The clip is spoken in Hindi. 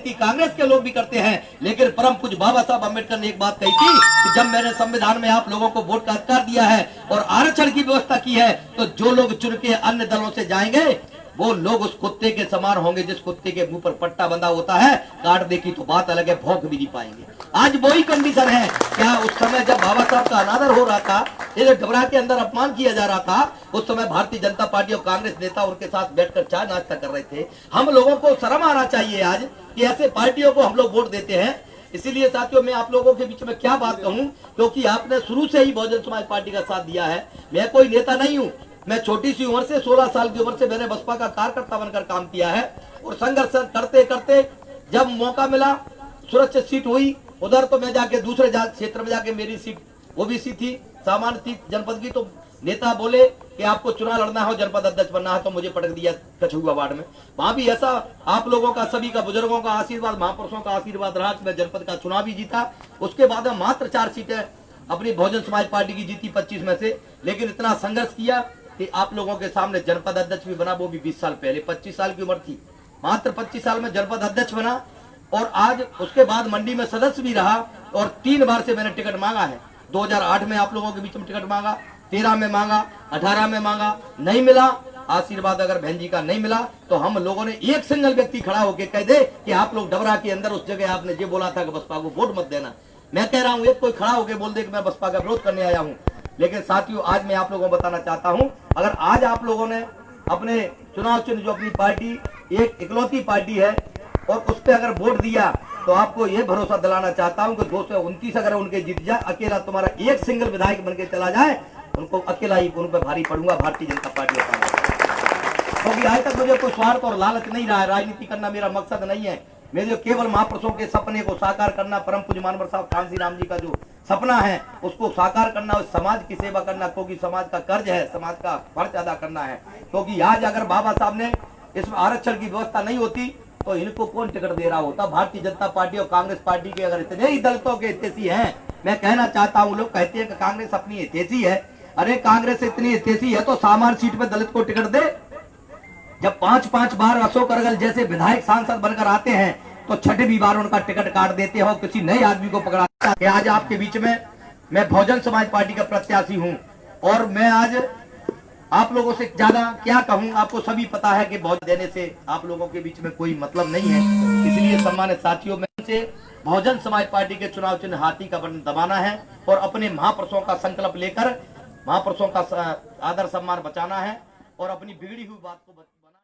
राजनीति कांग्रेस के लोग भी करते हैं, लेकिन परम पूज्य बाबा साहब अम्बेडकर ने एक बात कही थी कि जब मैंने संविधान में आप लोगों को वोट का अधिकार दिया है और आरक्षण की व्यवस्था की है, तो जो लोग चुन के अन्य दलों से जाएंगे वो लोग उस कुत्ते के समान होंगे जिस कुत्ते के मुंह पर पट्टा बंधा होता है, काट दे की तो बात अलग है, भौंक भी नहीं पाएंगे। आज वही कंडीशन है। क्या उस समय जब बाबा साहब का अनादर हो रहा था, ये डबरा के अंदर अपमान किया जा रहा था, उस समय भारतीय जनता पार्टी और कांग्रेस नेता उनके साथ बैठकर चाय नाश्ता कर रहे थे। हम लोगों को शर्म आना चाहिए आज कि ऐसे पार्टियों को हम लोग वोट देते हैं। इसीलिए साथियों, मैं आप लोगों के बीच में क्या बात कहूं, क्योंकि आपने शुरू से ही बहुजन समाज पार्टी का साथ दिया है। मैं कोई नेता नहीं हूं, मैं छोटी सी उम्र से 16 साल की उम्र से मैंने बसपा का कार्यकर्ता बनकर काम किया है और संघर्ष करते करते जब मौका मिला, सुरक्षित सीट हुई, उधर तो मैं जाके दूसरे क्षेत्र में जाके मेरी सीट ओबीसी थी, सामान्य थी जनपद की, तो नेता बोले कि आपको चुनाव लड़ना हो, जनपद अध्यक्ष बनना है, तो मुझे पटक दिया कछुआ वार्ड में। वहां भी ऐसा आप लोगों का, सभी का, बुजुर्गों का आशीर्वाद, महापुरुषों का आशीर्वाद रहा कि मैं जनपद का चुनाव भी जीता। उसके बाद में मात्र 4 सीटें अपनी बहुजन समाज पार्टी की जीती 25 में से, लेकिन इतना संघर्ष किया कि आप लोगों के सामने जनपद अध्यक्ष भी बना, वो भी 20 साल पहले, 25 साल की उम्र थी, मात्र 25 साल में जनपद अध्यक्ष बना। और आज उसके बाद मंडी में सदस्य भी रहा और 3 बार से मैंने टिकट मांगा है। 2008 में आप लोगों के बीच में टिकट मांगा, 13 में मांगा, 18 में मांगा, नहीं मिला। आशीर्वाद अगर बहन जी का नहीं मिला तो हम लोगों ने एक सिंगल व्यक्ति खड़ा होकर कह दे कि आप लोग डबरा के अंदर उस जगह आपने ये बोला था कि बसपा को वोट मत देना। मैं कह रहा हूं, एक कोई खड़ा होकर बोल दे कि मैं बसपा का विरोध करने आया हूं। लेकिन साथियों, आज मैं आप लोगों को बताना चाहता हूं, अगर आज आप लोगों ने अपने चुनाव चिन्ह, जो अपनी पार्टी एक इकलौती पार्टी है, और उस पर अगर वोट दिया, तो आपको यह भरोसा दिलाना चाहता हूं कि 229 अगर उनके जीत जाए, अकेला तुम्हारा एक सिंगल विधायक बनके चला जाए, उनको अकेला ही उन पर भारी पड़ूंगा, भारतीय जनता पार्टी का। क्योंकि आज तक मुझे कोई स्वार्थ और लालच नहीं रहा है, राजनीति करना मेरा मकसद नहीं है। मेरे जो केवल महापुरुषों के सपने को साकार करना, परम पूज्य मानवर साहब कांसी राम जी का जो सपना है उसको साकार करना, उस समाज की सेवा करना, क्योंकि समाज का कर्ज है, समाज का फर्ज अदा करना है। क्योंकि आज अगर बाबा साहब ने इसमें आरक्षण की व्यवस्था नहीं होती तो इनको कौन टिकट दे रहा होता। भारतीय जनता पार्टी और कांग्रेस पार्टी के अगर इतने ही दलितों के हितैषी हैं, मैं कहना चाहता हूँ, लोग कहते हैं कि कांग्रेस अपनी हितैषी है, अरे कांग्रेस इतनी हितैषी है तो सामान्य सीट पे दलित को टिकट दे। जब 5-5 बार अशोक अरगल जैसे विधायक सांसद बनकर आते हैं तो छठी बार उनका टिकट काट देते हो, किसी नए आदमी को पकड़ाता है। आज आपके बीच में मैं बहुजन समाज पार्टी का प्रत्याशी हूं और मैं आज आप लोगों से ज्यादा क्या कहूं, आपको सभी पता है कि बहुजन देने से आप लोगों के बीच में कोई मतलब नहीं है। इसलिए सम्मानित साथियों, में से बहुजन समाज पार्टी के चुनाव चिन्ह हाथी का बटन दबाना है और अपने महापुरुषों का संकल्प लेकर महापुरुषों का आदर सम्मान बचाना है और अपनी बिगड़ी हुई बात को